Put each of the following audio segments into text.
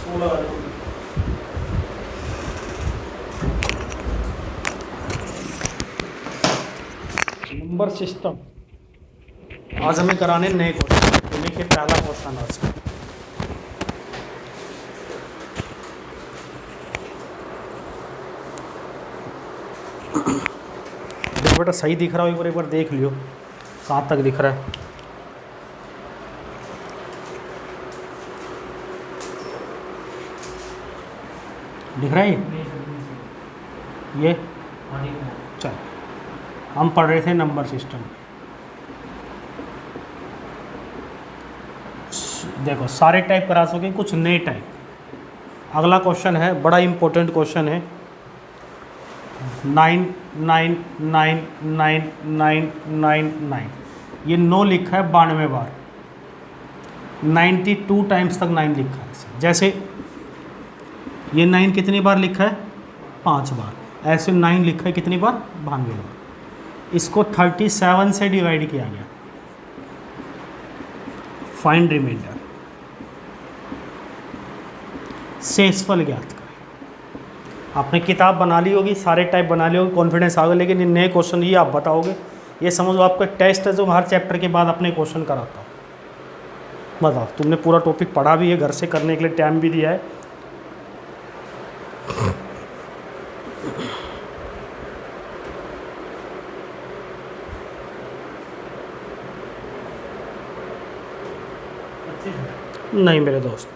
Number system आज हमें कराने नए क्वेश्चन, तो देखिए पहला क्वेश्चन आज का। देखो बेटा सही दिख रहा हो, एक बार देख लियो कहाँ तक दिख रहा है। दिख रहा है ये चल, हम पढ़ रहे थे नंबर सिस्टम। देखो सारे टाइप करा सके, कुछ नए टाइप। अगला क्वेश्चन है, बड़ा इंपॉर्टेंट क्वेश्चन है। 9 9 9 9 9 9 9 ये 9 लिखा है 92 बार, 92 टाइम्स तक 9 लिखा है। जैसे ये 9 कितनी बार लिखा है, 5 बार। ऐसे 9 लिखा है कितनी बार, 92 बार। इसको 37 से डिवाइड किया गया। फाइंड रिमाइंडर, शेषफल ज्ञात करें। आपने किताब बना ली होगी, सारे टाइप बना ली होगी, कॉन्फिडेंस आ गया, लेकिन ये नए क्वेश्चन ये आप बताओगे। ये समझो आपका टेस्ट है जो हर चैप्टर के बाद अपने क्वेश्चन कराता हूँ। बताओ, तुमने पूरा टॉपिक पढ़ा भी है, घर से करने के लिए टाइम भी दिया है। नहीं मेरे दोस्त,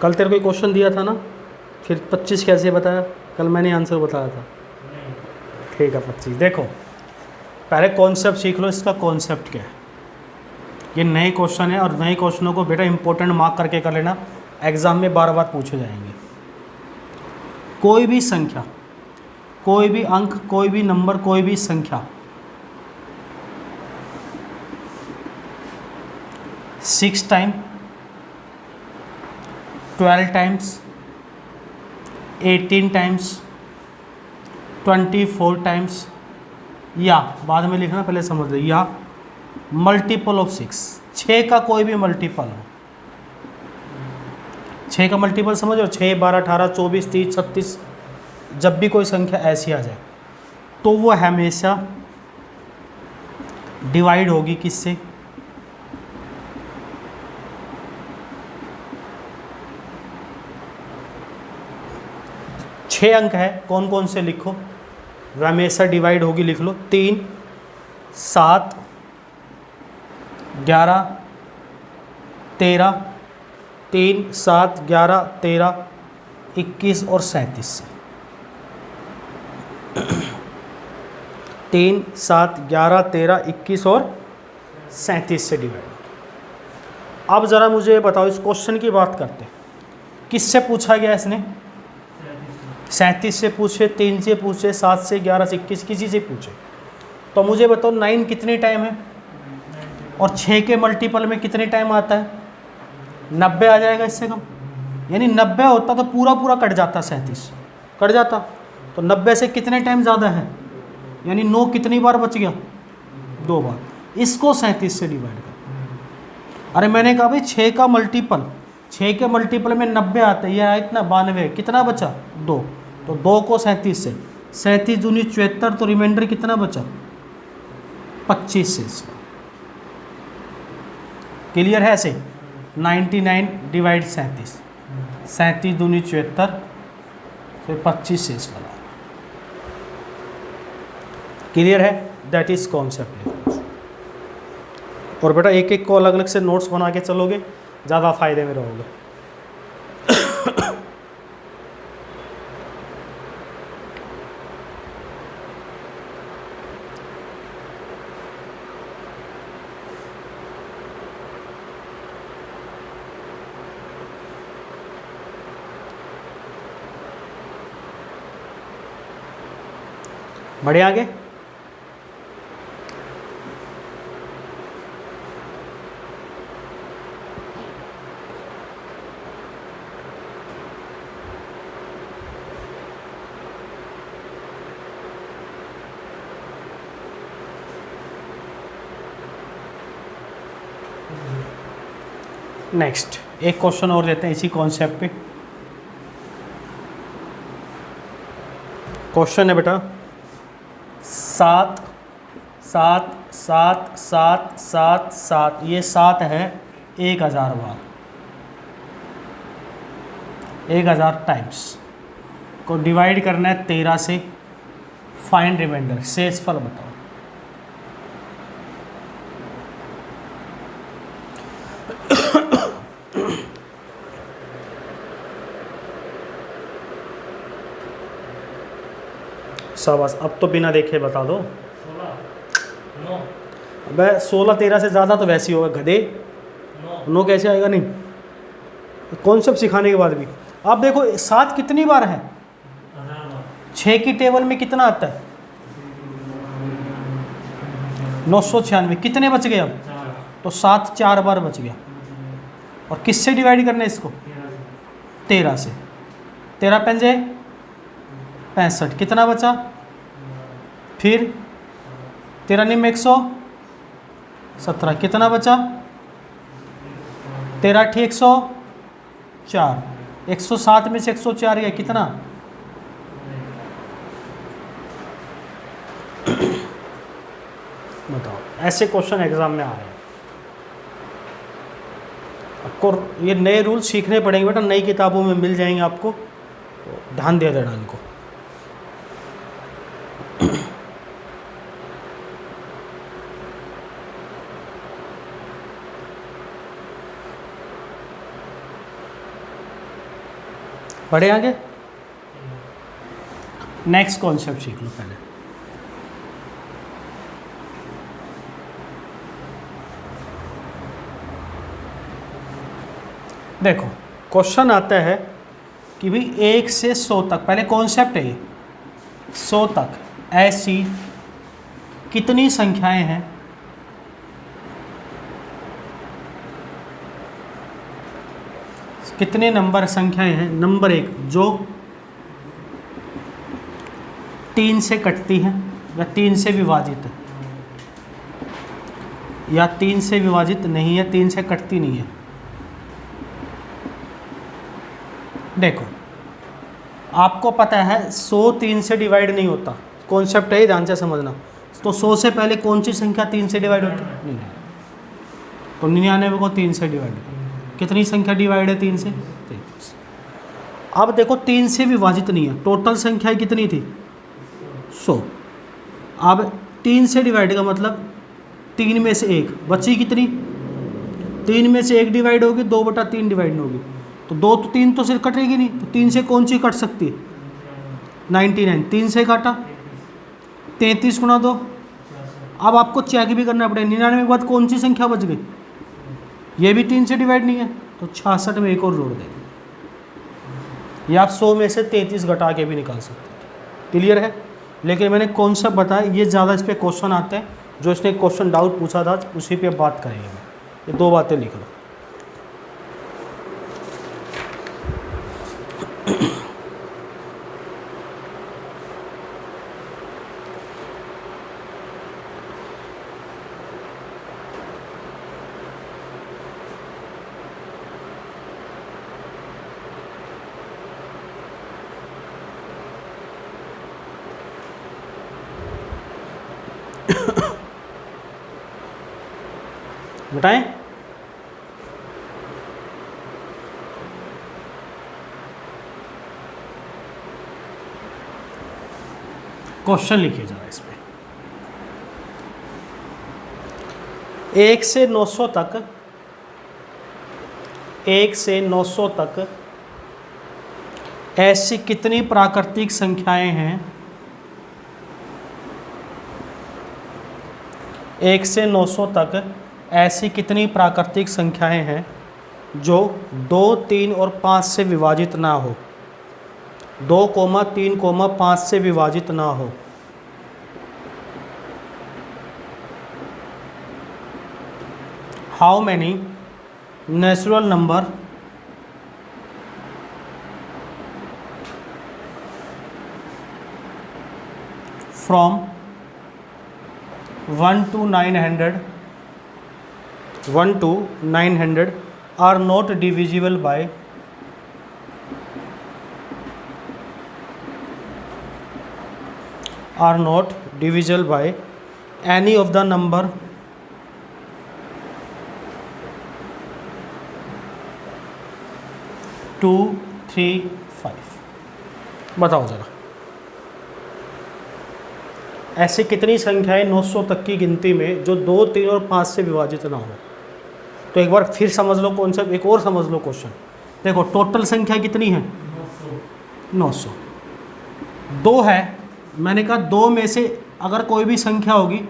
कल तेरे को क्वेश्चन दिया था ना, फिर 25 कैसे बताया? कल मैंने आंसर बताया था। ठीक है 25। देखो पहले कॉन्सेप्ट सीख लो, इसका कॉन्सेप्ट क्या है। ये नए क्वेश्चन है और नए क्वेश्चनों को बेटा इंपॉर्टेंट मार्क करके कर लेना, एग्जाम में बार बार पूछे जाएंगे। कोई भी संख्या, कोई भी अंक, कोई भी नंबर, कोई भी संख्या 6 टाइम, 12 टाइम्स, 18 टाइम्स, 24 टाइम्स, या बाद में लिखना, पहले समझ लो, या मल्टीपल ऑफ 6, 6 का कोई भी मल्टीपल हो। 6 का मल्टीपल समझो, 6 12 18 24 30 36, जब भी कोई संख्या ऐसी आ जाए तो वो हमेशा डिवाइड होगी किससे, छः अंक है, कौन कौन से लिखो, वह हमेशा डिवाइड होगी, लिख लो। 3 7 11 13, 3 7 11 13 21 और 37 से। 3 7 11 13 21 और 37 से डिवाइड। अब ज़रा मुझे बताओ, इस क्वेश्चन की बात करते हैं, किससे पूछा गया इसने? 37 से पूछे, 3 से पूछे, 7 से 11 से 21, किसी से पूछे। तो मुझे बताओ 9 कितने टाइम है और 6 के मल्टीपल में कितने टाइम आता है? 90 आ जाएगा इससे कम, यानी 90 होता तो पूरा पूरा कट जाता, 37 कट जाता। तो 90 से कितने टाइम ज़्यादा है, यानी 9 कितनी बार बच गया, 2 बार। इसको 37 से डिवाइड कर। अरे मैंने कहा भाई 6 का मल्टीपल, 6 के मल्टीपल में 90 आता है, यह है इतना 92, कितना बचा 2, तो 2 को 37 से, 37 दूनी 74, तो रिमाइंडर कितना बचा 25 से। क्लियर है? ऐसे 99 डिवाइड 37, 37 दूनी 74, फिर 25 से इसका। क्लियर है? That is concept. और बेटा एक एक को अलग अलग से नोट्स बना के चलोगे, ज़्यादा फायदे में रहोगे। बढ़े आगे। नेक्स्ट एक क्वेश्चन और देते हैं इसी कॉन्सेप्ट पे। क्वेश्चन है बेटा 7 7 7 7 7 7, ये 7 है 1000 बार, 1000 टाइम्स को डिवाइड करना है 13 से। फाइंड रिमाइंडर, शेषफल बताओ। शाबाश, अब तो बिना देखे बता दो। 9 अबे 16 13 से ज़्यादा तो वैसे ही होगा गधे। 9 कैसे आएगा? नहीं, कॉन्सेप्ट सिखाने के बाद भी। आप देखो 7 कितनी बार है? 6 की टेबल में कितना आता है? 996। कितने बच गए अब? तो 7 4 बार बच गया। और किससे डिवाइड करना है इसको? 13 से। 13 पंजे 65, कितना बचा? फिर 13 निम 117, कितना बचा? 13 8 104, 107 में से 104 गया, कितना? बताओ। ऐसे क्वेश्चन एग्जाम में आ रहे हैं। आपको ये नए रूल सीखने पड़ेंगे बेटा, नई किताबों में मिल जाएंगे आपको, तो ध्यान दे देना इनको। बढ़े आगे। नेक्स्ट कॉन्सेप्ट सीख लो पहले। देखो क्वेश्चन आता है कि भाई 1 से 100 तक, पहले कॉन्सेप्ट है ये, 100 तक ऐसी कितनी संख्याएं हैं कितने नंबर संख्याएं हैं? नंबर 1 जो 3 से कटती हैं या 3 से विभाजित है, या 3 से विभाजित नहीं है, 3 से कटती नहीं है। देखो आपको पता है 100 3 से डिवाइड नहीं होता, कॉन्सेप्ट है, ध्यान से समझना। तो 100 से पहले कौन सी संख्या 3 से डिवाइड होती है? नहीं। तो 99 को 3 से डिवाइड होती है। कितनी संख्या डिवाइड है 3 से? 33। अब देखो 3 से विभाजित नहीं है, टोटल संख्या कितनी थी? 100। अब 3 से डिवाइड का मतलब 3 में से 1 बची, कितनी? 3 में से 1 डिवाइड होगी, 2/3 डिवाइड होगी, तो 2 तो 3 तो सिर्फ कटेगी नहीं, तो 3 से कौन सी कट सकती है? 99। 3 से काटा 33 गुणा 2। अब आपको चेक भी करना पड़ेगा 99 के बाद कौन सी संख्या बच गई? ये भी 3 से डिवाइड नहीं है, तो 66 में एक और जोड़ देंगे। या आप 100 में से 33 घटा के भी निकाल सकते हैं। क्लियर है? लेकिन मैंने कॉन्सेप्ट बताया, ये ज़्यादा इस पर क्वेश्चन आते हैं। जो इसने क्वेश्चन डाउट पूछा था उसी पे बात करेंगे। ये 2 बातें लिख लो। बताएं। क्वेश्चन लिखिए जरा इस पे। 1 से 900 तक, 1 से 900 तक ऐसी कितनी प्राकृतिक संख्याएं हैं? 1 से 900 तक ऐसी कितनी प्राकृतिक संख्याएं हैं जो 2, 3 और 5 से विभाजित ना हो? 2, 3, 5 से विभाजित ना हो। How many natural number from 1 to 900 are not divisible by any of the number two, 3, 5। बताओ ज़रा, ऐसे कितनी संख्याएं 900 तक की गिनती में जो 2, 3 और 5 से विभाजित ना हो? तो एक बार फिर समझ लो कॉन्सेप्ट, एक और समझ लो क्वेश्चन। देखो टोटल संख्या कितनी है? 900। 2 है, मैंने कहा 2 में से अगर कोई भी संख्या होगी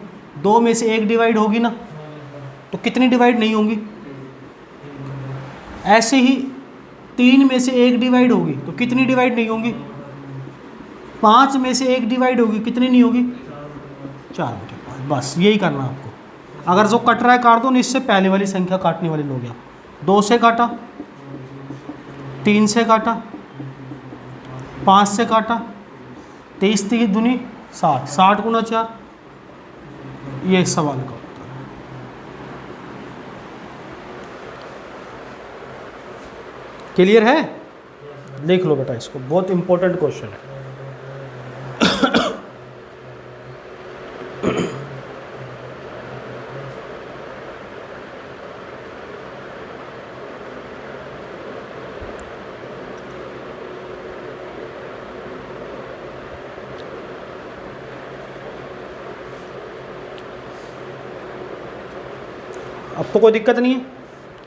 2 में से 1 डिवाइड होगी ना, तो कितनी डिवाइड नहीं होंगी? ऐसे ही 3 में से 1 डिवाइड होगी तो कितनी डिवाइड नहीं होंगी? 5 में से 1 डिवाइड होगी, कितनी नहीं होगी? 4 बटे 5। बस यही करना है आपको। अगर जो कट रहा है काट दो, नहीं इससे पहले वाली संख्या काटने वाली लोग गया। 2 से काटा, 3 से काटा, 5 से काटा, 23 3 दूनी 60, 60 गुना 4। ये एक सवाल का उत्तर है। क्लियर है? देख लो बेटा इसको, बहुत इंपॉर्टेंट क्वेश्चन है। अब तो कोई दिक्कत नहीं है।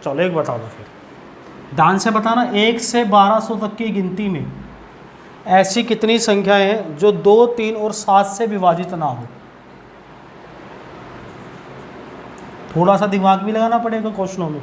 चलो एक बता दो फिर, ध्यान से बताना। 1 से 1200 तक की गिनती में ऐसी कितनी संख्याएं हैं जो 2, 3 और 7 से विभाजित ना हो? थोड़ा सा दिमाग भी लगाना पड़ेगा क्वेश्चनों में।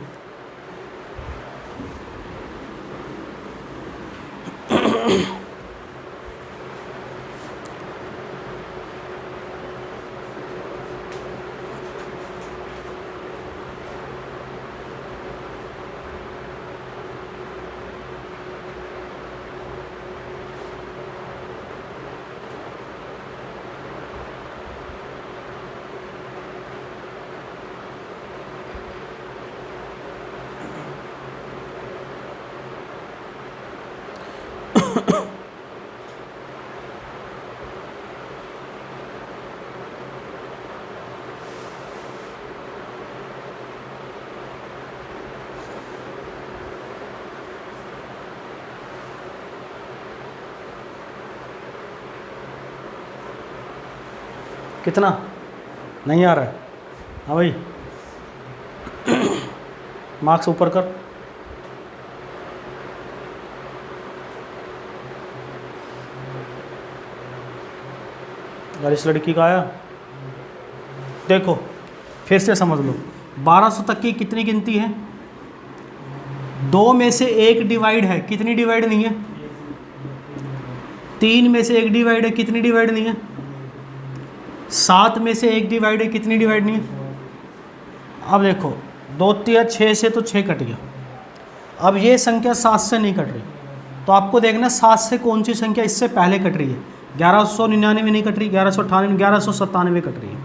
कितना नहीं आ रहा है? हाँ भाई, मार्क्स ऊपर कर। अगर इस लड़की का आया, देखो फिर से समझ लो। 1200 तक की कितनी गिनती है? 2 में से 1 डिवाइड है, कितनी डिवाइड नहीं है? 3 में से 1 डिवाइड है, कितनी डिवाइड नहीं है? 7 में से 1 डिवाइड है, कितनी डिवाइड नहीं है? अब देखो 2 3 6 से तो 6 कट गया। अब ये संख्या 7 से नहीं कट रही, तो आपको देखना 7 से कौन सी संख्या इससे पहले कट रही है। 1199 नहीं कट रही, 1198, 1197 कट रही है।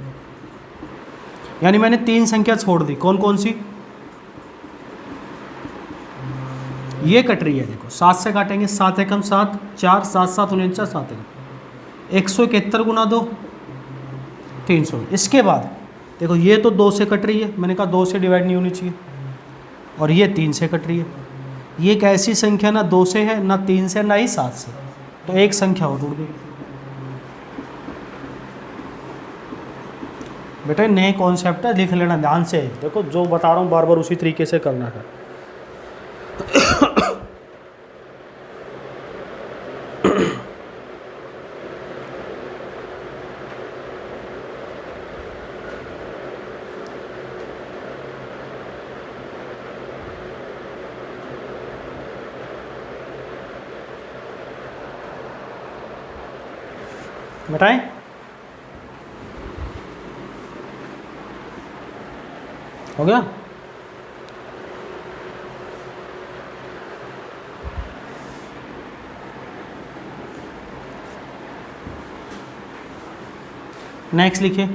यानी मैंने 3 संख्या छोड़ दी। कौन कौन सी? ये कट रही है। देखो 7 से काटेंगे, 7 एकम 7, 4, 7 7 49, 7 171 गुना 2, 300। इसके बाद देखो ये तो 2 से कट रही है, मैंने कहा 2 से डिवाइड नहीं होनी चाहिए। और ये 3 से कट रही है। ये एक ऐसी संख्या ना 2 से है, ना 3 से, ना ही 7 से, तो एक संख्या और जुड़ गई। बेटा नए कॉन्सेप्ट है, लिख लेना ध्यान से। देखो जो बता रहा हूँ बार बार उसी तरीके से करना है। बताएं? हो गया? नेक्स्ट लिखिए।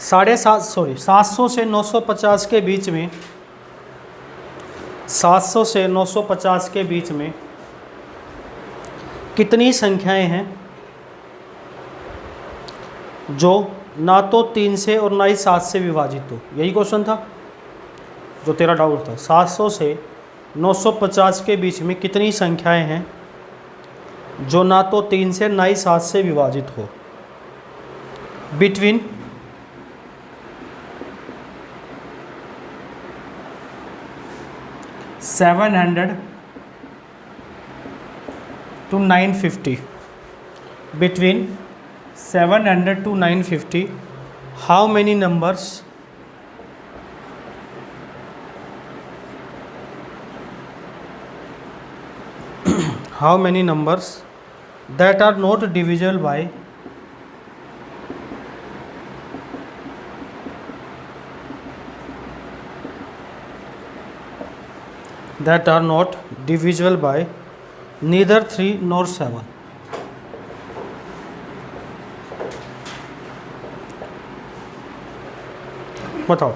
750 से 950 के बीच में 700 से 950 के बीच में कितनी संख्याएं हैं जो ना तो 3 से और ना ही 7 से विभाजित हो? यही क्वेश्चन था जो तेरा डाउट था। 700 से 950 के बीच में कितनी संख्याएं हैं जो ना तो 3 से ना ही 7 से विभाजित हो? Between 700 to 950. Between 700 to 950, how many numbers that are not divisible by neither 3 nor 7? बताओ।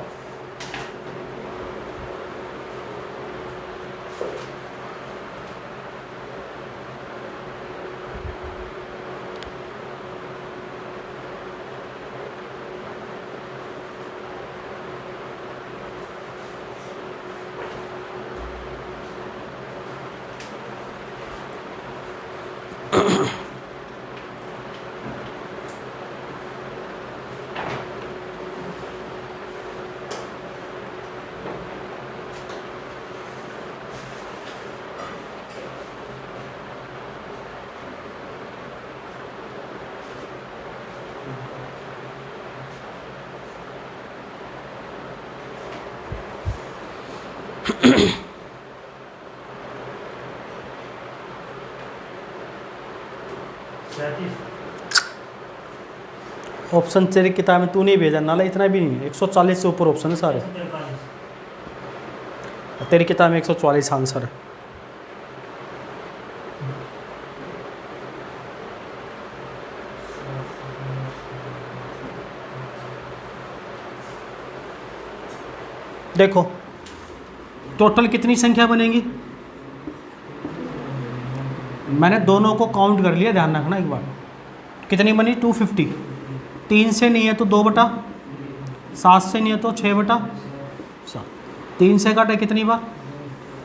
ऑप्शन तेरी किताब में तू नहीं भेजा नाला, इतना भी नहीं है। 140 से ऊपर ऑप्शन है सारे। तेरी किताब में 144 आंसर है। देखो टोटल कितनी संख्या बनेगी, मैंने दोनों को काउंट कर लिया, ध्यान रखना एक बार। कितनी बनी? 250। 3 से नहीं है तो 2/7 से नहीं है तो 6/7। 3 से कटा कितनी बार?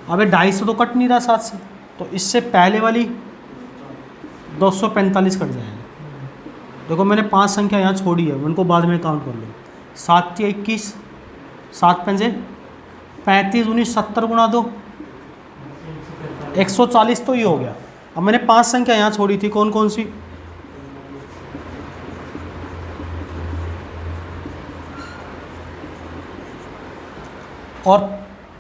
अबे 250 से तो कट नहीं रहा 7 से, तो इससे पहले वाली 245 कट जाएगा। देखो मैंने 5 संख्या यहाँ छोड़ी है, उनको बाद में काउंट कर लो। 7 या 21, 7 पंजे 35, 19, 70 गुणा 2 140 तो ये हो गया। अब मैंने 5 संख्या यहाँ छोड़ी थी, कौन कौन सी? और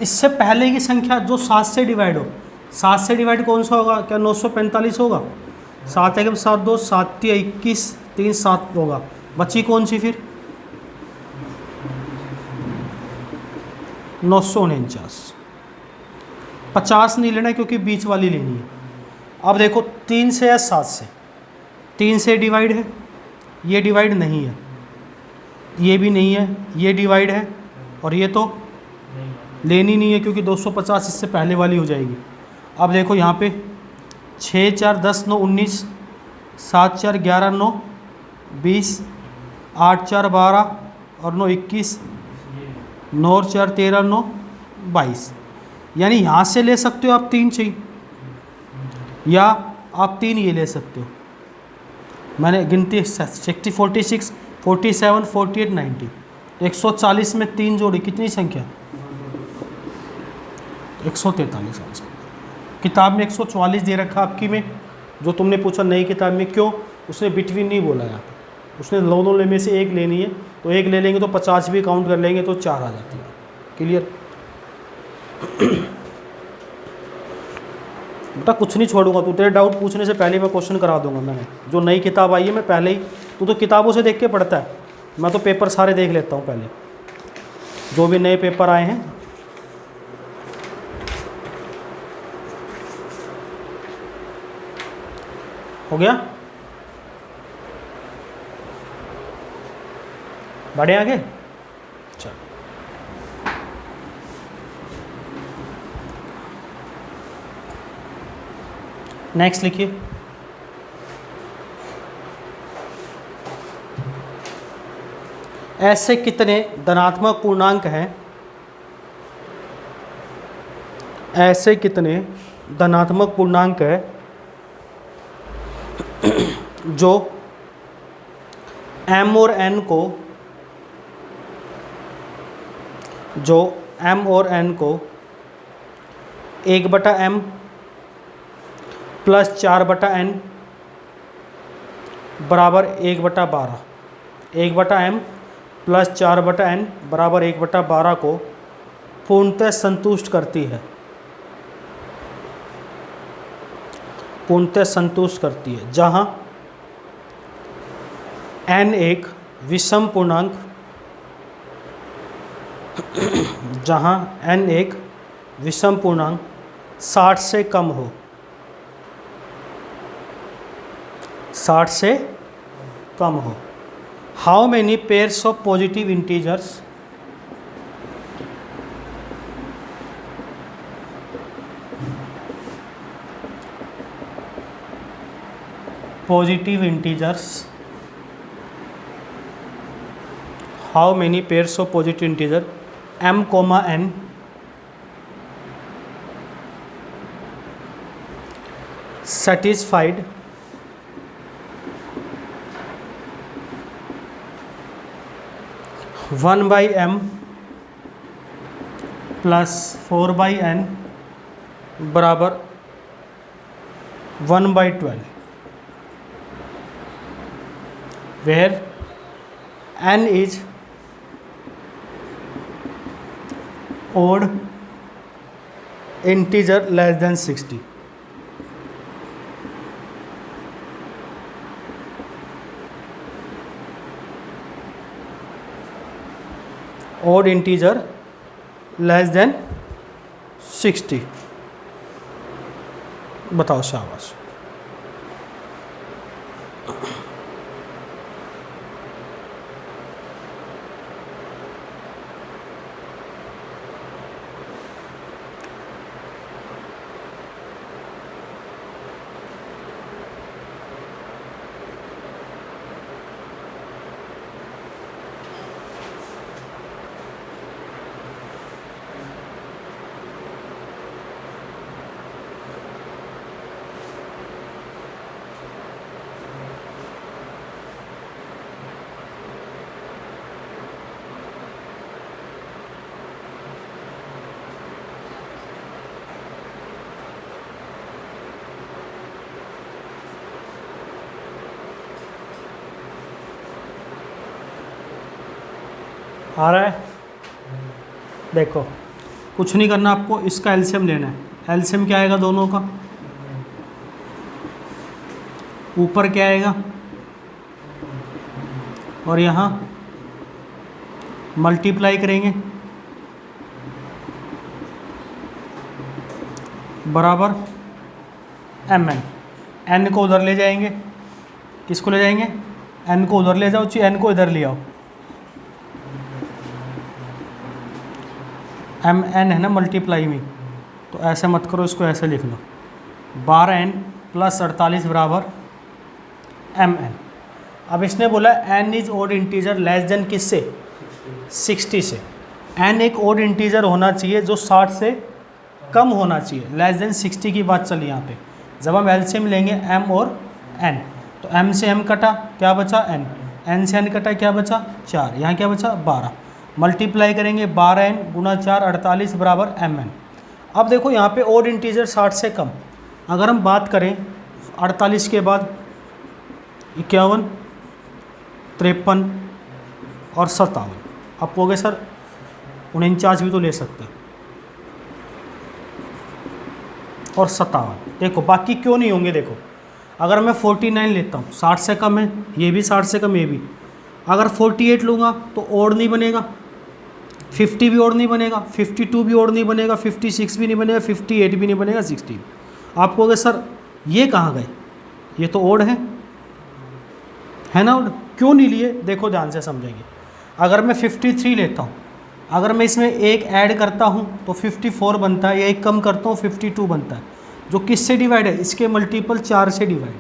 इससे पहले की संख्या जो 7 से डिवाइड हो, 7 से डिवाइड कौन सा होगा? क्या 945 होगा? 7 एकम 7 2, 7 या 21, 3 7 होगा। बची कौन सी फिर? 949। 50 नहीं लेना क्योंकि बीच वाली लेनी है। अब देखो 3 से या 7 से, 3 से डिवाइड है, ये डिवाइड नहीं है, ये भी नहीं है, ये डिवाइड है, और ये तो लेनी नहीं है क्योंकि 250 इससे पहले वाली हो जाएगी। अब देखो यहाँ पे 6 4 10 9 19, 7 4 11 9 20, 8 4 12 और 9 21, 9 और 4 13 9 22। यानी यहाँ से ले सकते हो आप 3 चाहिए, या आप 3 ये ले सकते हो। मैंने गिनती 60 46 47 48 90, 140 में 3 जोड़ी कितनी संख्या? 143 आंसर। किताब में 144 दे रखा आपकी में, जो तुमने पूछा नई किताब में क्यों, उसने बिटवीन नहीं बोला यहाँ पे, उसने दोनों में से एक लेनी है, तो एक ले लेंगे तो 50 भी काउंट कर लेंगे तो 4 आ जाती है। क्लियर? बेटा कुछ नहीं छोड़ूंगा, तू तेरे डाउट पूछने से पहले मैं क्वेश्चन करा दूंगा। मैंने जो नई किताब आई है मैं पहले ही, तू तो किताबों से देख के पढ़ता है, मैं तो पेपर सारे देख लेता हूँ पहले, जो भी नए पेपर आए हैं। हो गया? बढ़े आगे? चल नेक्स्ट लिखिए, ऐसे कितने धनात्मक पूर्णांक हैं, ऐसे कितने धनात्मक पूर्णांक है जो m और n को, जो m और n को 1/m प्लस 4/n बराबर 1/12, 1/m प्लस 4/n बराबर 1/12 को पूर्णतः संतुष्ट करती है, पूर्णतः संतुष्ट करती है, जहाँ n एक विषम पूर्णांक, जहाँ n एक विषम पूर्णांक 60 से कम हो, 60 से कम हो। How many pairs of positive integers, positive integers, how many pairs of positive integer m comma n satisfied one by m plus 4/n बराबर 1/12, where n is odd integer less than 60. odd integer less than 60, बताओ शाबाश। आ रहा है, देखो कुछ नहीं करना आपको, इसका एलसीएम लेना है। एलसीएम क्या आएगा दोनों का, ऊपर क्या आएगा और यहाँ मल्टीप्लाई करेंगे बराबर एम एन को उधर ले जाएंगे, किसको ले जाएंगे, एन को उधर ले जाओ, चाहिए एन को इधर ले आओ, एम एन है ना मल्टीप्लाई में, तो ऐसे मत करो, इसको ऐसे लिख लो 12n प्लस 48 बराबर एम एन। अब इसने बोला n is odd integer less than किससे, 60 से। n एक ओड इंटीजर होना चाहिए जो 60 से कम होना चाहिए, लेस देन 60 की बात चली यहाँ पे। जब हम एलसीएम लेंगे m और n, तो m से m कटा, क्या बचा n, n से n कटा, क्या बचा 4, यहाँ क्या बचा 12, मल्टीप्लाई करेंगे 12n गुना 4 48 बराबर mn। अब देखो यहाँ पे ओड इंटीजर 60 से कम, अगर हम बात करें 48 के बाद 51, 53 और 57, आप कहोगे सर 49 भी तो ले सकते हैं, और 57, देखो बाकी क्यों नहीं होंगे। देखो अगर मैं 49 लेता हूँ 60 से कम है, ये भी 60 से कम, ये भी। अगर 48 लूँगा तो ओड नहीं बनेगा, 50 भी ओड नहीं बनेगा, 52 भी ओड नहीं बनेगा, 56 भी नहीं बनेगा, 58 भी नहीं बनेगा, 60। आप कहोगे सर ये कहाँ गए, ये तो ओड है ना ओड, क्यों नहीं लिए, देखो ध्यान से समझेंगे। अगर मैं 53 लेता हूँ, अगर मैं इसमें एक ऐड करता हूँ तो 54 बनता है, या एक कम करता हूँ 52 बनता है। जो किससे डिवाइड है, इसके मल्टीपल 4 से डिवाइड।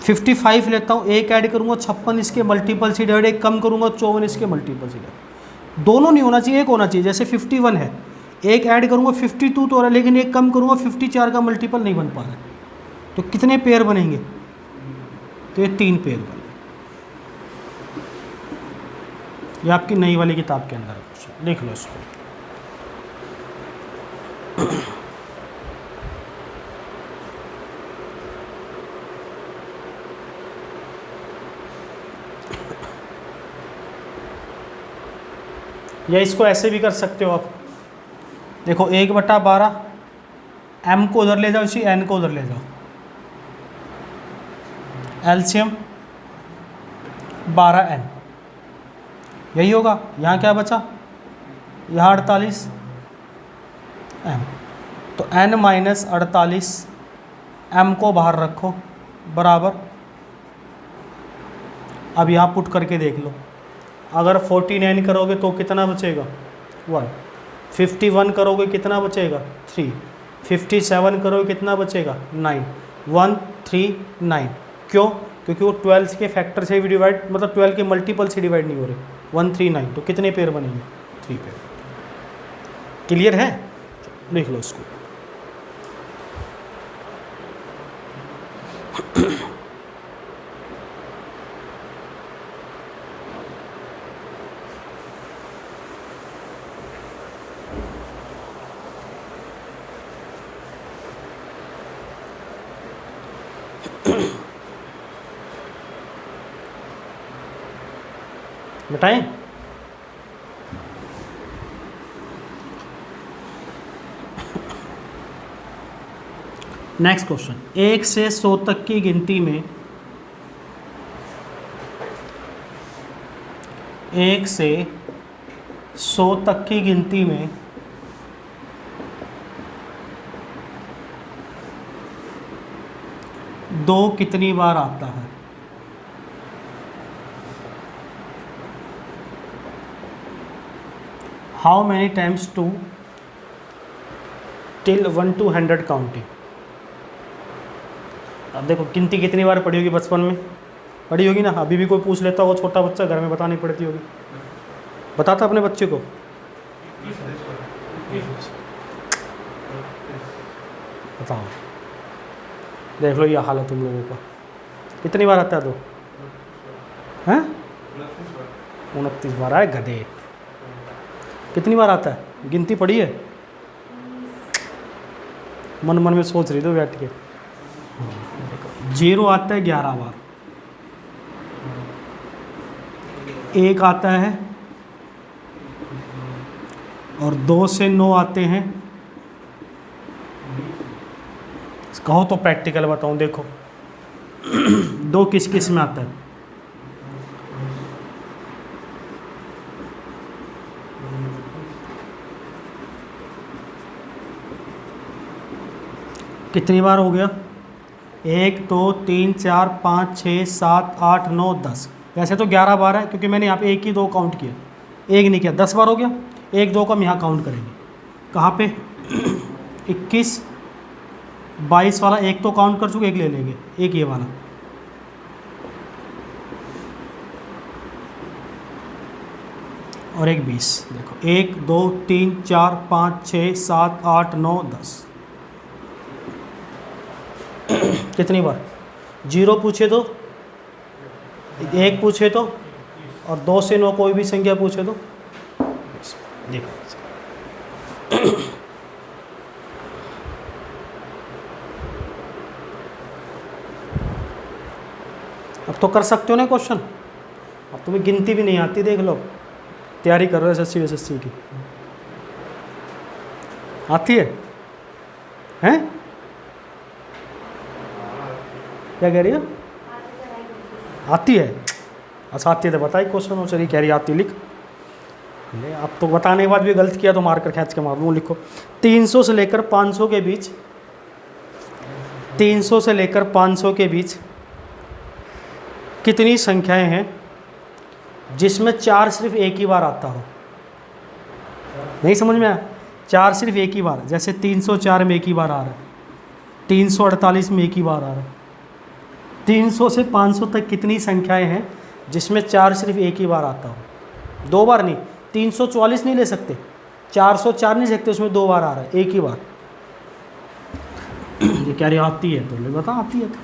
55 लेता हूँ, एक ऐड करूँगा 56 इसके मल्टीपल से डिवाइड, एक कम करूँगा 54 इसके मल्टीपल से डिवाइड। दोनों नहीं होना चाहिए, एक होना चाहिए। जैसे 51 है, एक ऐड करूँगा 52 तो हो रहा है, लेकिन एक कम करूँगा 54 का मल्टीपल नहीं बन पा रहा है। तो कितने पेयर बनेंगे, तो ये 3 पेयर बने। ये आपकी नई वाली किताब के अंदर है, लिख लो इसको। या इसको ऐसे भी कर सकते हो आप, देखो 1/12, m को उधर ले जाओ, इसी n को उधर ले जाओ, एलसीएम 12n, यही होगा। यहाँ क्या बचा, यहाँ 48 m, तो n - 48 m को बाहर रखो बराबर। अब यहाँ पुट करके देख लो, अगर 49 करोगे तो कितना बचेगा 1, 51 करोगे कितना बचेगा 3, 57 करोगे कितना बचेगा 9, 139। क्यों, क्योंकि वो 12 के फैक्टर से भी डिवाइड, मतलब 12 के मल्टीपल से डिवाइड नहीं हो रहे। 139, तो कितने पेयर बनेंगे 3 पेयर। क्लियर है, लिख लो इसको। बताएं, नेक्स्ट क्वेश्चन। 1 से 100 तक की गिनती में, 1 से 100 तक की गिनती में दो कितनी बार आता है। How many times 2 till 1 to 100 counting. अब देखो गिनती कितनी बार पढ़ी होगी, बचपन में पढ़ी होगी ना, अभी भी कोई पूछ लेता होगा छोटा बच्चा, घर में बतानी पड़ती होगी। बताता अपने बच्चे को, बताओ, देख लो ये हाल है तुम लोगों का। कितनी बार आता है दो, हैं 29 बार आए गधे। कितनी बार आता है, गिनती पड़ी है, मन मन में सोच रही थी बैठ के। 0 आता है 11 बार, 1 आता है, और 2 से 9 आते हैं। कहो तो प्रैक्टिकल बताऊं, देखो 2 किस किस में आता है, कितनी बार हो गया, 1 2 3 4 5 6 7 8 9 10। वैसे तो 11 बार है, क्योंकि मैंने यहाँ पे 1 ही 2 काउंट किया, 1 नहीं किया, 10 बार हो गया। 1 2 को हम यहाँ काउंट करेंगे, कहाँ पे 21 22 वाला 1 तो काउंट कर चुके, 1 ले लेंगे, 1 ये वाला, और 1 20। देखो 1 2 3 4 5 6 7 8 9 10। कितनी बार, 0 पूछे तो, 1 पूछे तो, और 2 से 9 कोई भी संख्या पूछे तो। देखो अब तो कर सकते हो ना क्वेश्चन। अब तुम्हें गिनती भी नहीं आती, देख लो, तैयारी कर रहे हो SSC की, आती है, हैं क्या कह रही है, आती है, अच्छा आती है तो बताई क्वेश्चन हो, चलिए कह रही आती, लिख ले। अब तो बताने के बाद भी गलत किया तो मार कर खींच के मार दूँ। लिखो 300 से लेकर 500 के बीच, 300 से लेकर 500 के बीच कितनी संख्याएं हैं जिसमें 4 सिर्फ एक ही बार आता हो। नहीं समझ में आया, 4 सिर्फ एक ही बार, जैसे 304 में एक ही बार आ रहा है, 348 में एक ही बार आ रहा है। 300 से 500 तक कितनी संख्याएं हैं जिसमें 4 सिर्फ एक ही बार आता हो? 2 बार नहीं, 344 नहीं ले सकते, 404 नहीं सकते, उसमें 2 बार आ रहा है, एक ही बार। ये क्या रही आती है तो ले बता, आती है तो।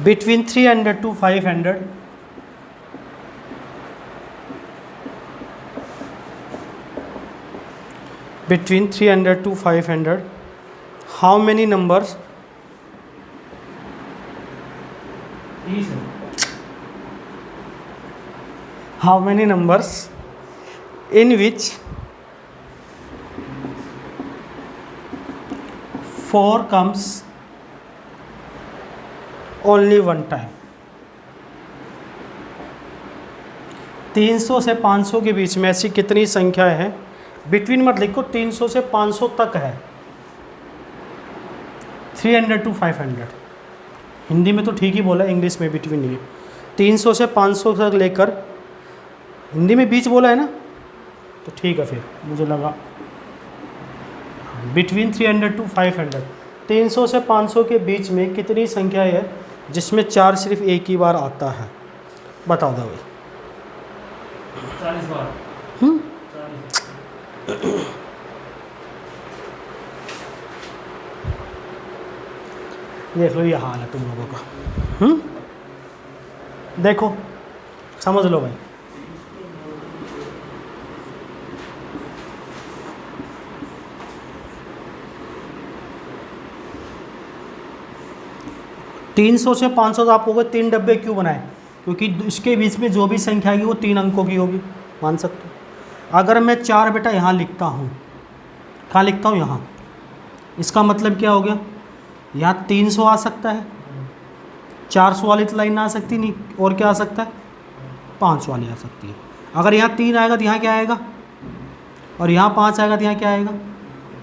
Between 300 to 500 between 300 to 500 how many numbers 30 है। how many numbers in which 4 comes only one time? 300 से 500 के बीच में ऐसी कितनी संख्याएं हैं, बिटवीन मत लिखो, 300 से 500 तक है, 300 to 500, हिंदी में तो ठीक ही बोला, इंग्लिश में बिटवीन नहीं है। 300 से 500 तक लेकर, हिंदी में बीच बोला है ना, तो ठीक है, फिर मुझे लगा बिटवीन 300 to 500, 300 से 500 के बीच में कितनी संख्या है जिसमें 4 सिर्फ एक ही बार आता है? बता दो भाई। 40 बार। 40। देख लो ये हाल है तुम लोगों का। देखो समझ लो भाई, तीन सौ से 500 तो आप हो गए, 3 डब्बे क्यों बनाए? क्योंकि इसके बीच में जो भी संख्या आएगी वो 3 अंकों की होगी, मान सकते हो। अगर मैं 4 बेटा यहाँ लिखता हूँ, कहाँ लिखता हूँ? यहाँ। इसका मतलब क्या हो गया? यहाँ 300 आ सकता है, 400 वाली तो लाइन आ सकती नहीं, और क्या आ सकता है? 500 वाली आ सकती है। अगर यहाँ 3 आएगा तो यहाँ क्या आएगा? और यहाँ 5 आएगा तो यहाँ क्या आएगा?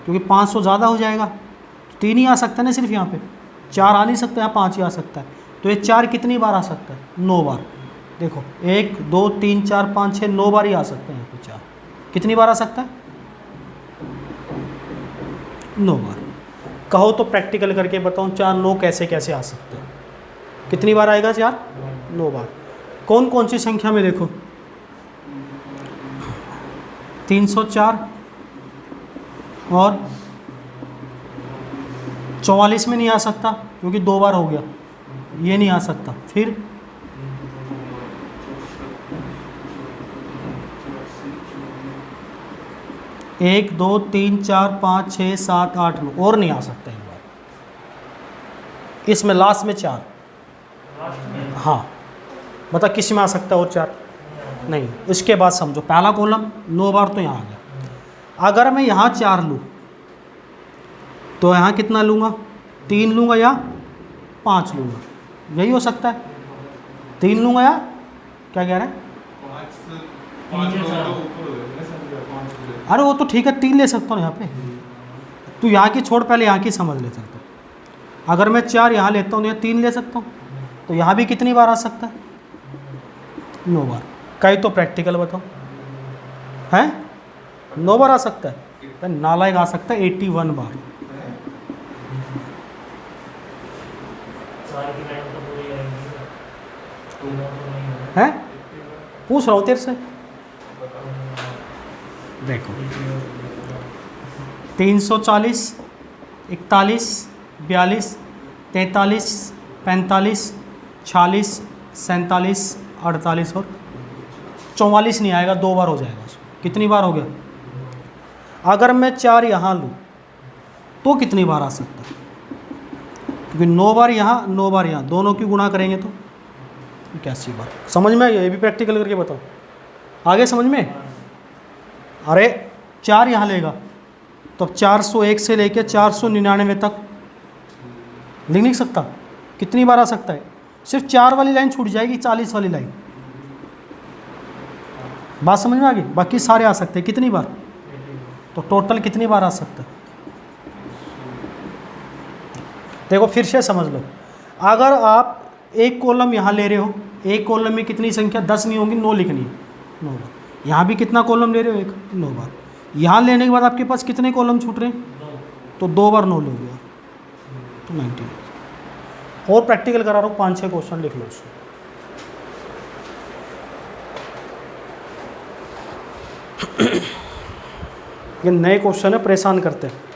क्योंकि 500 ज़्यादा हो जाएगा, 3 ही आ सकता है ना सिर्फ, यहाँ पे 4 आ नहीं सकता, यहाँ 5 ही आ सकता है। तो ये 4 कितनी बार आ सकता है? 9 बार। देखो 1 2 3 4 5 6 9 बार ही आ सकते हैं यहाँ पे 4। कितनी बार आ सकता है? 9 बार। कहो तो प्रैक्टिकल करके बताऊँ, 4 9 कैसे कैसे आ सकते हैं? कितनी बार आएगा 4? 9 बार। कौन कौन सी संख्या में? देखो 304 और 44 में नहीं आ सकता क्योंकि 2 बार हो गया, ये नहीं आ सकता। फिर 1 2 3 4 5 6 7 8 9 और नहीं आ सकता एक बार। इसमें लास्ट में 4। हाँ बता किस में आ सकता है और 4? नहीं। इसके बाद समझो, पहला कॉलम 9 बार तो यहाँ आ गया। अगर मैं यहाँ 4 लूँ तो यहाँ कितना लूँगा? 3 लूँगा या 5 लूँगा? यही हो सकता है। 3 लूँगा या क्या कह रहे हैं? अरे वो तो ठीक है, 3 ले सकता हूँ यहाँ पे। तू यहाँ की छोड़, पहले यहाँ की समझ ले सकता हूँ। अगर मैं 4 यहाँ लेता हूँ तो यहाँ 3 ले सकता हूँ, तो यहाँ भी कितनी बार आ सकता है? 9 बार। कहीं तो प्रैक्टिकल बताओ, हैं? 9 बार आ सकता है? नालायक आ सकता है 81 बार। हैं? पूछ रहा हूँ तेरे से। देखो 340 41 42 43 45 46 47 48 और 44 नहीं आएगा, 2 बार हो जाएगा। कितनी बार हो गया? अगर मैं 4 यहाँ लूँ तो कितनी बार आ सकता है? क्योंकि 9 बार यहाँ 9 बार यहाँ, दोनों की गुणा करेंगे तो 81 बार। समझ में? ये भी प्रैक्टिकल करके बताओ, आगे समझ में? अरे 4 यहाँ लेगा तो अब 401 से लेके 499 तक लिख सकता। कितनी बार आ सकता है? सिर्फ 4 वाली लाइन छूट जाएगी, 40 वाली लाइन। बात समझ में आ गई? बाकी सारे आ सकते हैं। कितनी बार? तो टोटल कितनी बार आ सकता है? देखो फिर से समझ लो, अगर आप एक कॉलम यहाँ ले रहे हो, एक कॉलम में कितनी संख्या? 10 नहीं होंगी, 9 लिखनी है, 9 बार। यहाँ भी कितना कॉलम ले रहे हो? 1, 9 बार। यहाँ लेने के बाद आपके पास कितने कॉलम छूट रहे हैं? तो 2 बार 9 लोगे तो 19। और प्रैक्टिकल करा रहा हूँ, 5-6 क्वेश्चन लिख लो उसको। ये नए क्वेश्चन है, परेशान करते हैं।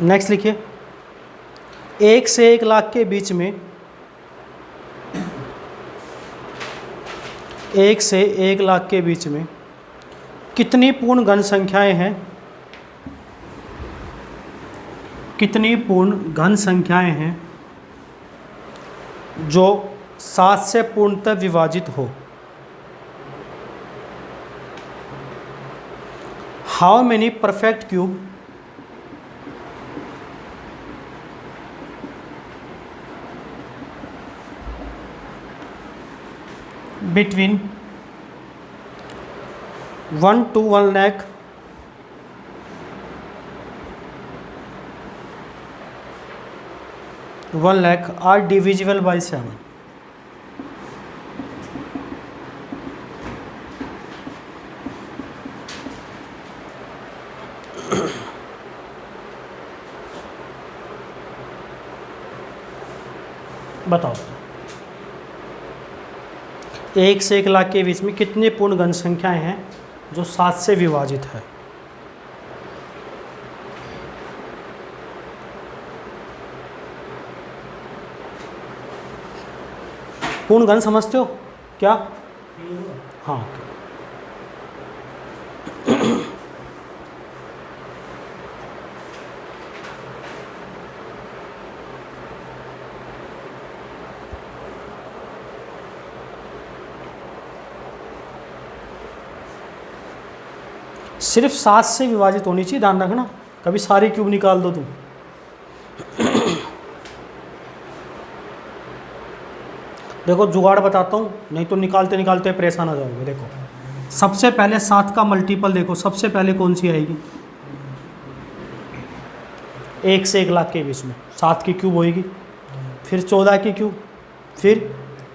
नेक्स्ट लिखिए, 1 से 1 लाख के बीच में 1 से 1 लाख के बीच में कितनी पूर्ण घन संख्याएं हैं? कितनी पूर्ण घन संख्याएं हैं जो 7 से पूर्णतः विभाजित हो? How many perfect cube between 1 to 1 lakh are divisible by 7? बताओ, 1 से 1 लाख के बीच में कितनी पूर्ण घन संख्याएं हैं जो 7 से विभाजित है? पूर्ण घन समझते हो क्या? हाँ, सिर्फ 7 से विभाजित होनी चाहिए, ध्यान रखना, कभी सारे क्यूब निकाल दो तुम। देखो जुगाड़ बताता हूँ, नहीं तो निकालते निकालते परेशान हो जाओगे। देखो सबसे पहले 7 का मल्टीपल देखो, सबसे पहले कौन सी आएगी? 1 से 1 लाख के बीच में 7 की क्यूब होएगी, फिर 14 की क्यूब, फिर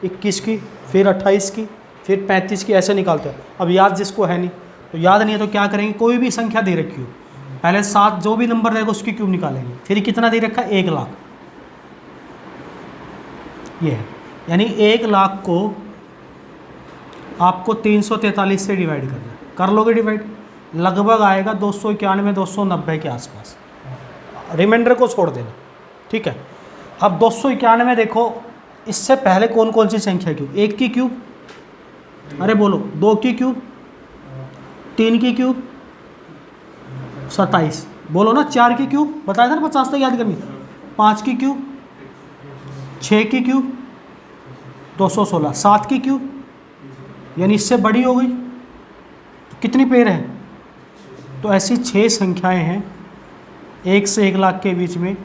21 की, फिर 28 की, फिर 35 की, ऐसे निकालते हैं। अब याद जिसको है नहीं तो याद नहीं है तो क्या करेंगे, कोई भी संख्या दे रखी हो, पहले 7 जो भी नंबर रहेगा उसकी क्यूब निकालेंगे। फिर कितना दे रखा है? 1 लाख, ये है। यानी 1 लाख को आपको 343 से डिवाइड करना है। कर लोगे डिवाइड, लगभग आएगा 291 290 के आसपास, रिमाइंडर को छोड़ देना, ठीक है। अब 291 देखो, इससे पहले कौन कौन सी संख्या क्यूब? 1 की क्यूब, अरे बोलो, 2 की क्यूब, 3 की क्यूब, 27, बोलो ना, 4 की क्यूब, बताया था ना 50 तक याद करनी, 5 की क्यूब, 6 की क्यूब, 216, 7 की क्यूब, यानी इससे बड़ी हो गई, तो कितनी पेयर है? तो ऐसी 6 संख्याएं हैं 1 से 1 लाख के बीच में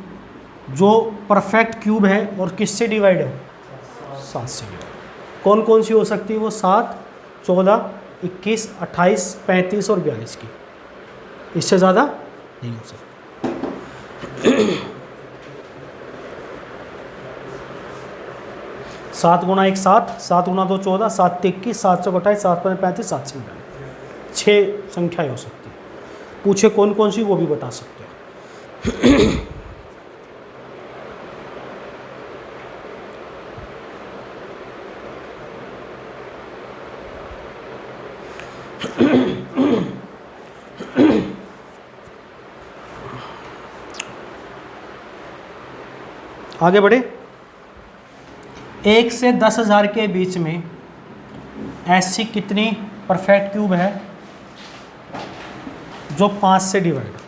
जो परफेक्ट क्यूब है और किससे डिवाइड है? 7 से डिवाइड। कौन कौन सी हो सकती है वो? 7, 14, 21, 28, 35 और 42 की, इससे ज़्यादा नहीं हो सकती। 7 गुणा 1 7, 7 गुणा 2 14, 7 3 21, 7 से 28, 7 5 35, 7 से 42, 6 संख्याएं हो सकती है। पूछे कौन कौन सी, वो भी बता सकते हैं। आगे बढ़े। 1 से 10,000 के बीच में ऐसी कितनी परफेक्ट क्यूब है जो 5 से डिवाइड हो।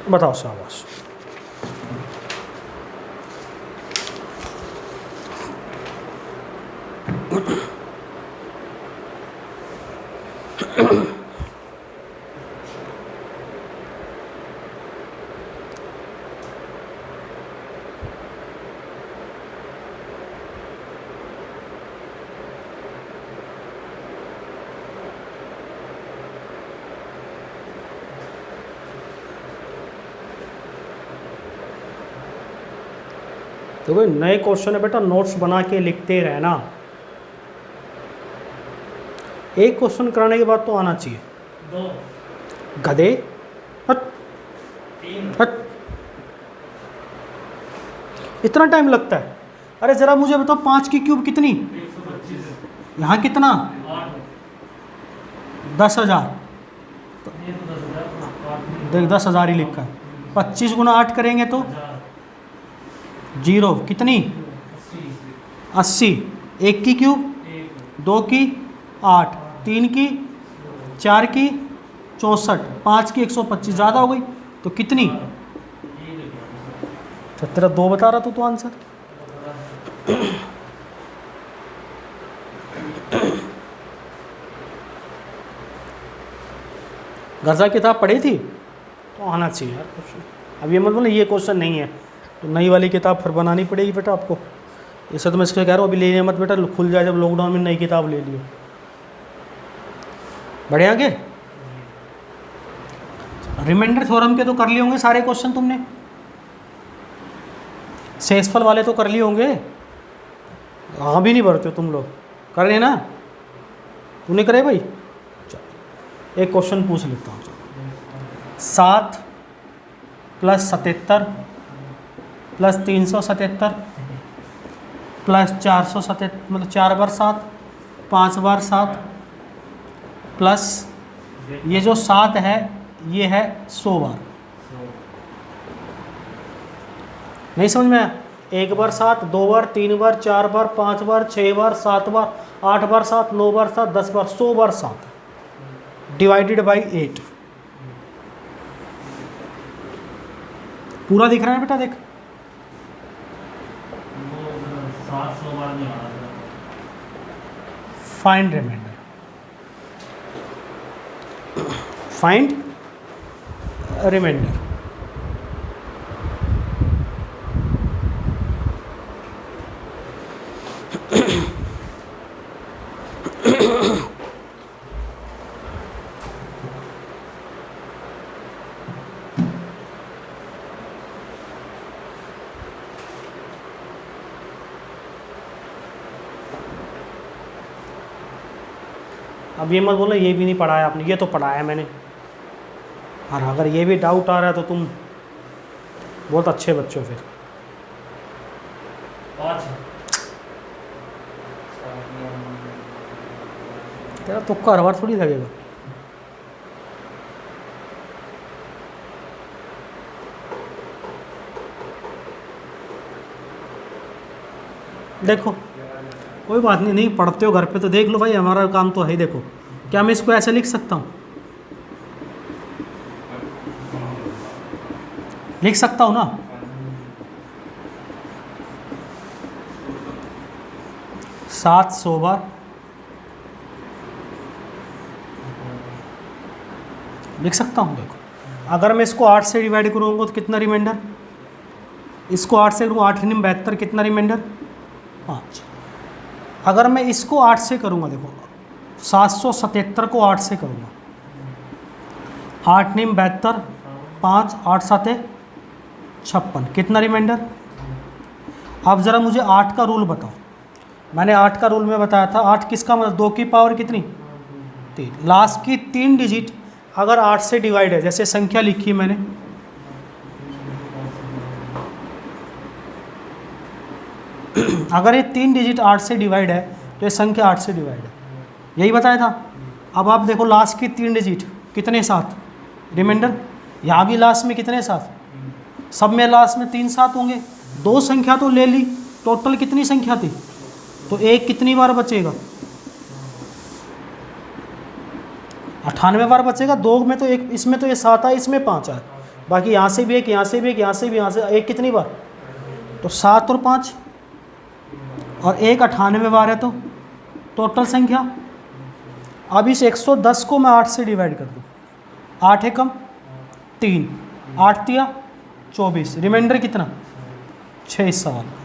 बताओ शाबाश। देखो नए क्वेश्चन है बेटा, नोट्स बना के लिखते रहना। एक क्वेश्चन कराने के बाद तो आना चाहिए। 2 गधे, हट 3 हट, इतना टाइम लगता है। अरे जरा मुझे बताओ 5 की क्यूब कितनी, 125 यहाँ कितना, 8 10,000। ये तो 10,000 देख 10,000 ही लिखा है। 25 गुना 8 करेंगे तो 1000 जीरो, कितनी 80 80। 1 की क्यूब, 1 2 की 8, 3 की 4 की 64, 5 की 125, ज़्यादा हो गई तो कितनी। ये देखो तो तेरा 2 बता रहा तो आंसर। गर्जा किताब पढ़ी थी तो आना चाहिए यार क्वेश्चन। अब ये मत बोलो ये क्वेश्चन नहीं है तो नई वाली किताब फिर बनानी पड़ेगी बेटा आपको। इसे तो मैं इसलिए कह रहा हूँ अभी लेने मत बेटा, खुल जाए जब लॉकडाउन में नई किताब ले लियो। बढ़े आगे। रिमाइंडर थ्योरम के तो कर लिए होंगे सारे क्वेश्चन तुमने, शेषफल वाले तो कर लिए होंगे। हाँ भी नहीं भरते हो तुम लोग, कर रहे ना, तूने करे भाई। चल एक क्वेश्चन पूछ लेता हूँ। 7 + 77 + 377 + 477, मतलब 4 बार 7, 5 बार 7 प्लस ये जो 7 है ये है 100 बार। नहीं समझ में आया। 1 बार 7, 2 बार, 3 बार, 4 बार, 5 बार, 6 बार, 7 बार, 8 बार 7, 9 बार 7, 10 बार, 100 बार 7 डिवाइडेड बाई 8। पूरा दिख रहा है बेटा, देख 700 बार नहीं आ रहा था। Find remainder, find remainder. अब ये मत बोलो ये भी नहीं पढ़ाया आपने, ये तो पढ़ाया मैंने। और अगर ये भी डाउट आ रहा है तो तुम बहुत अच्छे बच्चे हो फिर। 5 तेरा तुक्का हर बार थोड़ी लगेगा। देखो कोई बात नहीं, नहीं पढ़ते हो घर पे तो देख लो भाई, हमारा काम तो है ही। देखो क्या मैं इसको ऐसे लिख सकता हूँ, लिख सकता हूँ ना। सात 100 बार लिख सकता हूँ। देखो अगर मैं इसको 8 से डिवाइड करूँगा तो कितना रिमाइंडर, इसको 8 से करूँ 8 × 72 कितना रिमाइंडर 5। अगर मैं इसको 8 से करूँगा, देखो 777 को 8 से करूँगा, 8 × 72 5, 8 7 56 कितना रिमाइंडर। अब ज़रा मुझे 8 का रूल बताओ। मैंने 8 का रूल में बताया था, 8 किसका मतलब 2 की पावर कितनी 3। लास्ट की 3 डिजिट अगर 8 से डिवाइड है, जैसे संख्या लिखी मैंने, अगर ये 3 डिजिट 8 से डिवाइड है तो ये संख्या 8 से डिवाइड है, यही बताया था। अब आप देखो लास्ट की 3 डिजिट कितने साथ रिमाइंडर, यहाँ भी लास्ट में कितने साथ, सब में लास्ट में 3 साथ होंगे। 2 संख्या तो ले ली, टोटल कितनी संख्या थी तो 1 कितनी बार बचेगा? 98 बार बचेगा। 2 में तो 1, इसमें तो ये 7 है, इसमें 5 है, बाकी यहाँ से भी एक, यहाँ से भी एक, यहाँ से भी, यहाँ से 1 कितनी बार? तो 7 और 5 और 1 98 बार है, तो टोटल संख्या। अब इस 110 को मैं 8 से डिवाइड कर दूँ, 8 एकम 3, 8 तिया 24, रिमाइंडर कितना? 6 इस सवाल का।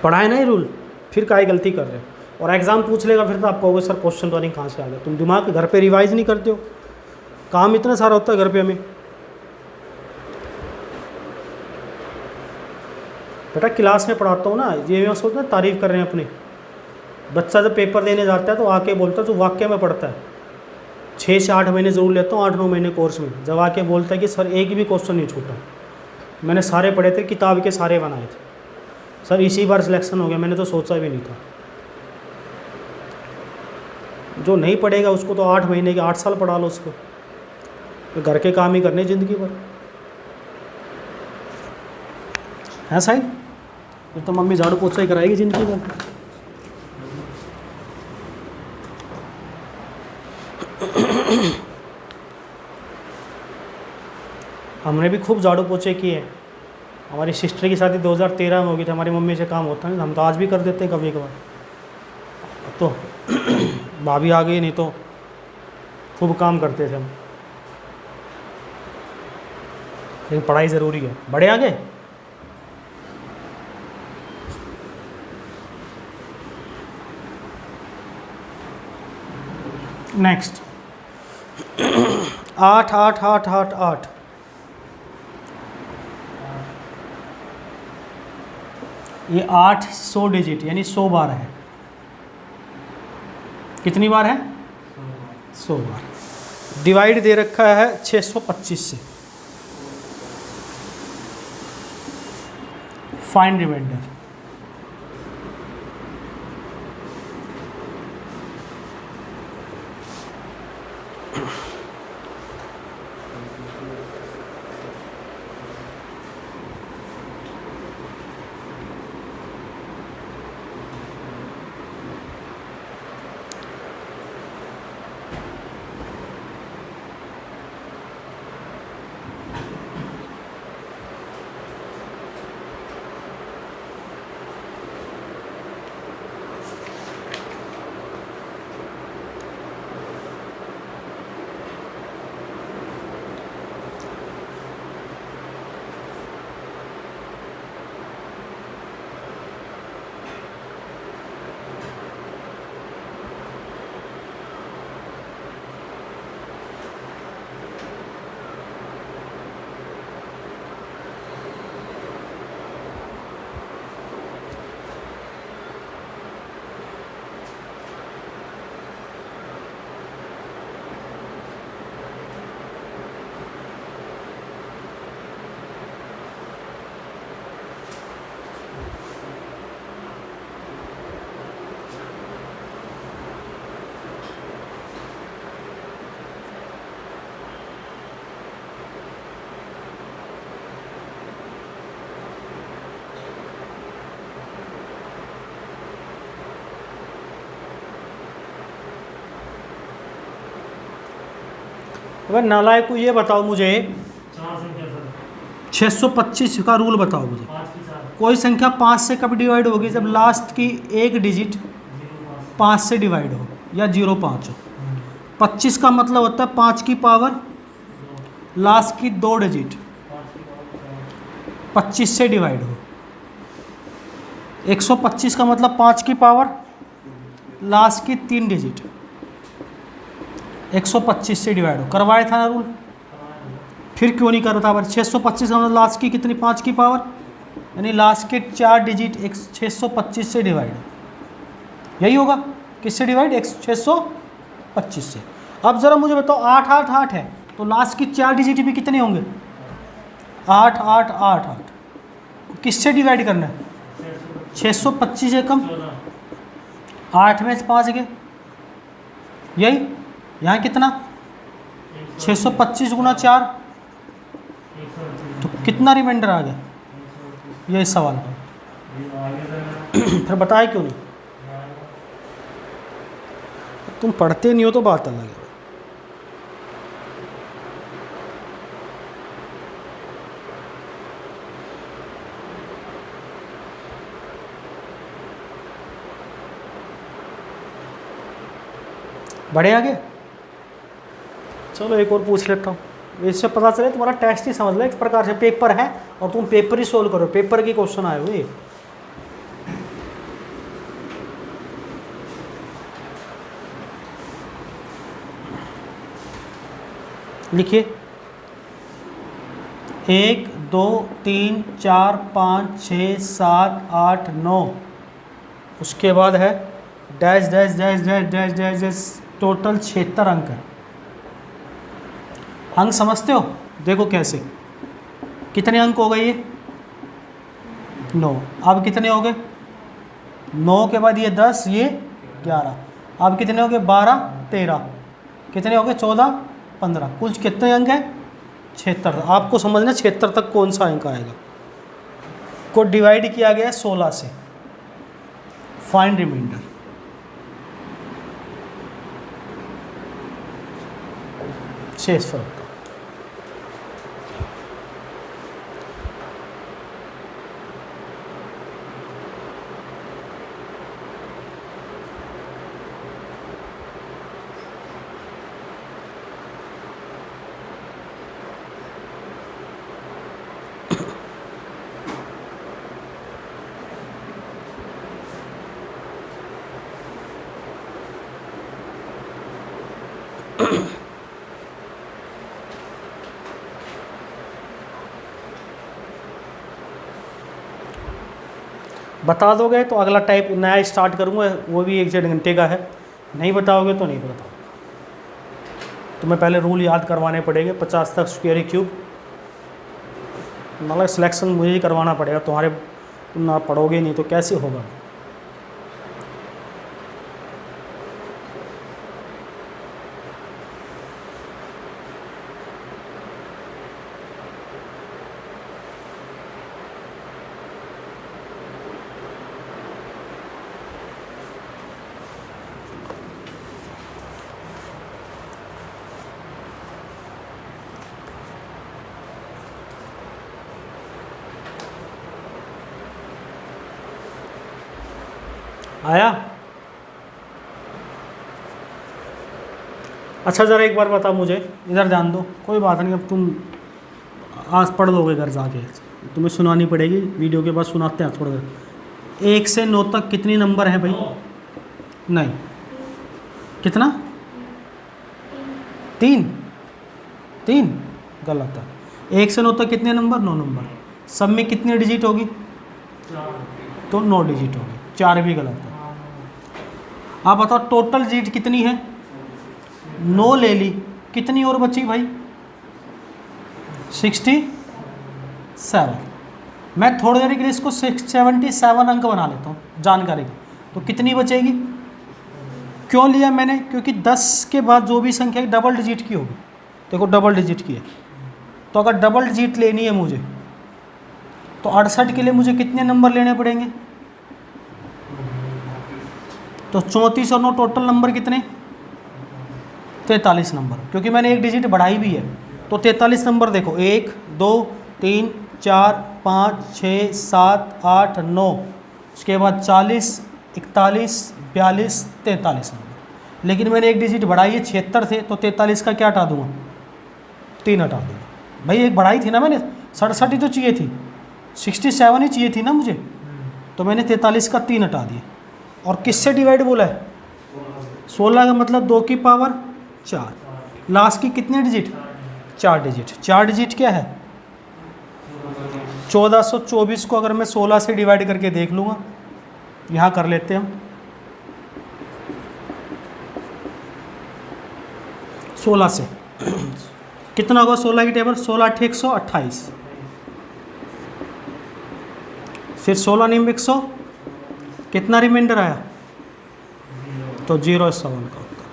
पढ़ाए ना ये रूल, फिर काहे गलती कर रहे हो? और एग्ज़ाम पूछ लेगा फिर तो आप कहोगे सर क्वेश्चन तो नहीं कहाँ से आ गया। तुम दिमाग घर पे रिवाइज नहीं करते हो, काम इतना सारा होता है घर पे हमें। बेटा क्लास में पढ़ाता हूँ ना, ये मैं सोचता तारीफ़ कर रहे हैं अपनी। बच्चा जब पेपर देने जाता है तो आके बोलता है, जो वाक्य में पढ़ता है 6 से 8 महीने ज़रूर लेता हूँ, 8-9 महीने कोर्स में, जब आके बोलता है कि सर एक भी क्वेश्चन नहीं छूटा, मैंने सारे पढ़े थे, किताब के सारे बनाए थे सर, इसी बार सिलेक्शन हो गया, मैंने तो सोचा भी नहीं था। जो नहीं पढ़ेगा उसको तो 8 महीने के 8 साल पढ़ा लो उसको, तो घर के काम ही करने ज़िंदगी भर है साहिब। फिर तो मम्मी झाड़ू पोछा ही कराएगी ज़िंदगी भर। हमने भी खूब झाड़ू पोछे किए। हमारी सिस्टर की शादी 2013 में हो गई थी, हमारी मम्मी से काम होता है, हम तो आज भी कर देते हैं कभी कभार। तो भाभी आ गई, नहीं तो खूब काम करते थे हम। लेकिन पढ़ाई ज़रूरी है। बड़े आ गए? नेक्स्ट 8 8 8 8 8, ये 8 100 डिजिट यानी 100 बार है। कितनी बार है? 100 बार। डिवाइड दे रखा है 625 से। Find remainder. अगर नालायक को ये बताओ मुझे 4 संख्या सर, 625 का रूल बताओ मुझे। 5 की 4, कोई संख्या 5 से कब डिवाइड होगी? जब लास्ट की एक डिजिट 0 5 से डिवाइड हो या 0.5 हो। 25 का मतलब होता है 5 की पावर लास्ट की 2 डिजिट 25 से डिवाइड हो। 125 का मतलब 5 की पावर लास्ट की 3 डिजिट 125 से डिवाइड हो। करवाया था ना रूल? फिर क्यों नहीं कर रहा था? पर 625 का मतलब लास्ट की कितनी? 5 की पावर, यानी लास्ट के 4 डिजिट 625 से डिवाइड हो। यही होगा। किससे डिवाइड? 625 से। अब ज़रा मुझे बताओ 8 8 8 है तो लास्ट की 4 डिजिट भी कितने होंगे? 8 8 8 8। किससे डिवाइड करना है? 625 है कम 8 में से 5 गए, यही। यहाँ कितना? 625 गुना 4, तो कितना रिमाइंडर आ गया? ये इस सवाल का। ये आगे जाएगा। फिर बताए क्यों नहीं? तुम पढ़ते नहीं हो तो बात अलग है। बढ़े आगे। चलो एक और पूछ लेता हूँ, इससे पता चले तुम्हारा टेस्ट ही समझ लो, एक प्रकार से पेपर है और तुम पेपर ही सोल्व करो, पेपर के क्वेश्चन आए हुए। लिखिए 1 2 3 4 5 6 7 8 9, उसके बाद है dash dash dash dash dash dash dash, total 76 अंक है। अंक समझते हो? देखो कैसे, कितने अंक हो गए ये? 9। अब कितने हो गए? 9 के बाद ये 10, ये 11, अब कितने हो गए? 12 13, कितने हो गए? 14 15, कुल कितने अंक हैं? 76। आपको समझना 76 तक कौन सा अंक आएगा। को डिवाइड किया गया है 16 से। Find remainder. शेष फर्क। बता दोगे तो अगला टाइप नया स्टार्ट करूँगा, वो भी 1 डेढ़ घंटे का है। नहीं बताओगे तो नहीं बताओ। तुम्हें पहले रूल याद करवाने पड़ेंगे, 50 तक स्क्वायर क्यूब, मतलब सिलेक्शन मुझे ही करवाना पड़ेगा, तुम्हारे तुम ना पढ़ोगे नहीं तो कैसे होगा। आया? अच्छा ज़रा एक बार बता मुझे, इधर ध्यान दो, कोई बात नहीं, अब तुम आज पढ़ लोगे घर जाके, तुम्हें सुनानी पड़ेगी, वीडियो के बाद सुनाते हैं थोड़ा देर। 1 से 9 तक कितनी नंबर है भाई? नहीं, कितना? 3 गलत है। 1 से 9 तक कितने नंबर? 9 नंबर। सब में कितनी डिजिट होगी? तो 9 डिजिट होगी, 4 भी गलत है। आप बताओ टोटल डिजिट कितनी है? 9 ले ली, कितनी और बची भाई? 67। मैं थोड़ी देर के लिए इसको 77 अंक बना लेता हूँ जानकारी की, तो कितनी बचेगी? क्यों लिया मैंने? क्योंकि 10 के बाद जो भी संख्या डबल डिजिट की होगी, देखो डबल डिजिट की है, तो अगर डबल डिजिट लेनी है मुझे तो 68 के लिए मुझे कितने नंबर लेने पड़ेंगे? तो 34 और 9 टोटल नंबर कितने? 43 नंबर, क्योंकि मैंने एक डिजिट बढ़ाई भी है। तो 43 नंबर देखो, 1 2 3 4 5 6 7 8 9, उसके बाद 40 41 42 43 नंबर। लेकिन मैंने एक डिजिट बढ़ाई है, 76 थे, तो 43 का क्या हटा दूंगा? 3 हटा दूंगा। भाई एक बढ़ाई थी ना मैंने, 67 ही तो चाहिए थी, 67 ही चाहिए थी ना मुझे, तो मैंने 43 का 3 हटा दिया। और किससे डिवाइड बोला है? 16 का मतलब 2 की पावर 4। लास्ट की कितने डिजिट? 4 डिजिट। 4 डिजिट क्या है? 1424 को अगर मैं 16 से डिवाइड करके देख लूँगा, यहाँ कर लेते हैं हम 16 से, कितना होगा 16 की टेबल? 16 8 128, फिर 16 निम 100, कितना रिमाइंडर आया? तो 0 इस सवाल का उत्तर,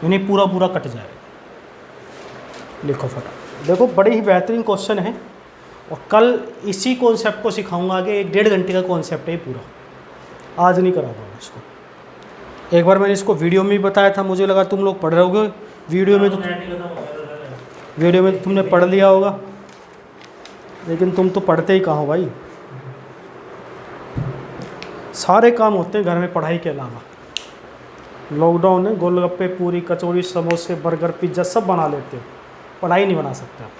यानी पूरा पूरा कट जाएगा। लिखो फटा। देखो बड़े ही बेहतरीन क्वेश्चन है और कल इसी कॉन्सेप्ट को सिखाऊंगा आगे। 1-1.5 घंटे का कॉन्सेप्ट है ये पूरा, आज नहीं करा पाऊंगा इसको। एक बार मैंने इसको वीडियो में भी बताया था, मुझे लगा तुम लोग पढ़ रहे होगे वीडियो में, तो वीडियो में तो तुमने पढ़ लिया होगा, लेकिन तुम तो पढ़ते ही कहाँ हो भाई। सारे काम होते हैं घर में पढ़ाई के अलावा। लॉकडाउन है, गोलगप्पे, पूरी, कचौड़ी, समोसे, बर्गर, पिज्ज़ा सब बना लेते हो, पढ़ाई नहीं बना सकते आप।